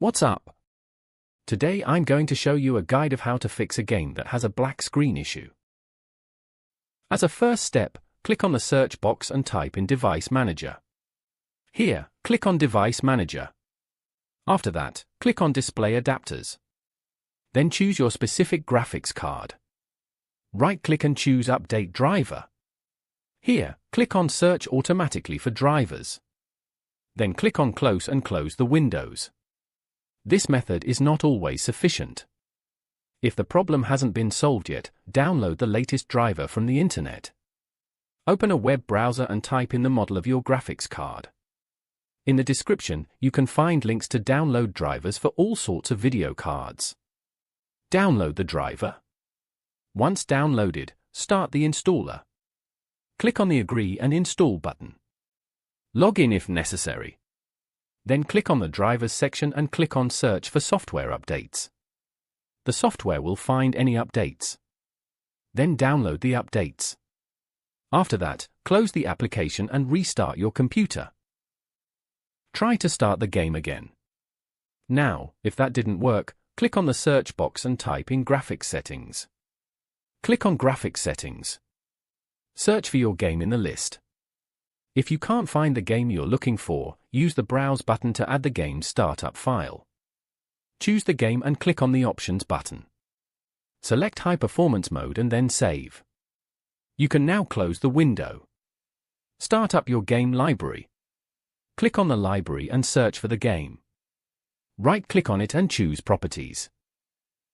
What's up? Today I'm going to show you a guide of how to fix a game that has a black screen issue. As a first step, click on the search box and type in Device Manager. Here, click on Device Manager. After that, click on Display Adapters. Then choose your specific graphics card. Right-click and choose Update Driver. Here, click on Search automatically for drivers. Then click on Close and close the windows. This method is not always sufficient. If the problem hasn't been solved yet, download the latest driver from the internet. Open a web browser and type in the model of your graphics card. In the description, you can find links to download drivers for all sorts of video cards. Download the driver. Once downloaded, start the installer. Click on the Agree and Install button. Log in if necessary. Then click on the Drivers section and click on Search for software updates. The software will find any updates. Then download the updates. After that, close the application and restart your computer. Try to start the game again. Now, if that didn't work, click on the search box and type in Graphics Settings. Click on Graphics Settings. Search for your game in the list. If you can't find the game you're looking for, use the Browse button to add the game's startup file. Choose the game and click on the Options button. Select High Performance Mode and then Save. You can now close the window. Start up your game library. Click on the library and search for the game. Right-click on it and choose Properties.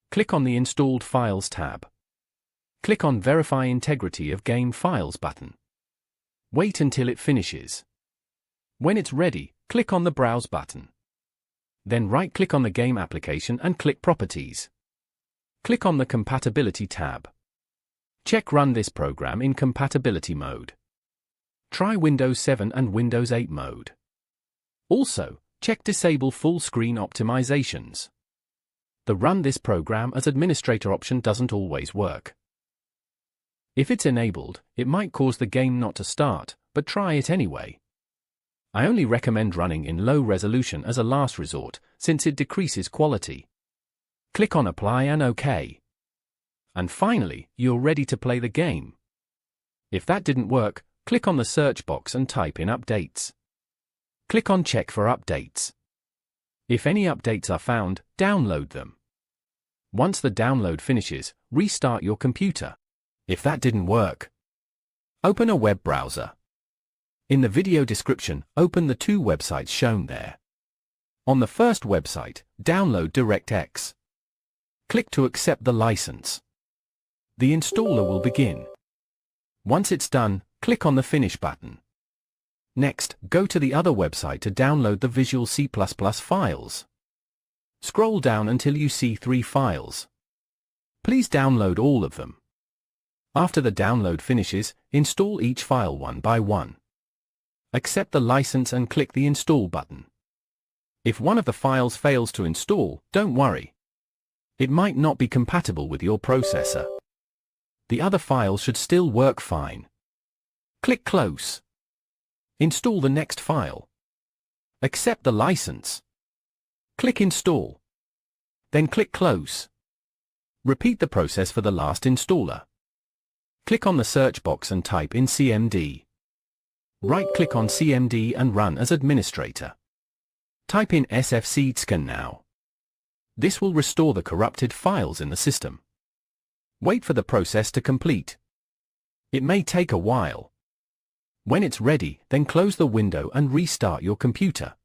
Click on the Installed Files tab. Click on Verify Integrity of Game Files button. Wait until it finishes. When it's ready, click on the Browse button. Then right-click on the game application and click Properties. Click on the Compatibility tab. Check Run this program in compatibility mode. Try Windows 7 and Windows 8 mode. Also, check Disable Full Screen Optimizations. The Run this program as administrator option doesn't always work. If it's enabled, it might cause the game not to start, but try it anyway. I only recommend running in low resolution as a last resort, since it decreases quality. Click on Apply and OK. And finally, you're ready to play the game. If that didn't work, click on the search box and type in Updates. Click on Check for updates. If any updates are found, download them. Once the download finishes, restart your computer. If that didn't work, open a web browser. In the video description, open the two websites shown there. On the first website, download DirectX. Click to accept the license. The installer will begin. Once it's done, click on the Finish button. Next, go to the other website to download the Visual C++ files. Scroll down until you see 3 files. Please download all of them. After the download finishes, install each file one by one. Accept the license and click the Install button. If one of the files fails to install, don't worry. It might not be compatible with your processor. The other files should still work fine. Click Close. Install the next file. Accept the license. Click Install. Then click Close. Repeat the process for the last installer. Click on the search box and type in CMD. Right-click on CMD and run as administrator. Type in sfcscan now. This will restore the corrupted files in the system. Wait for the process to complete. It may take a while. When it's ready, then close the window and restart your computer.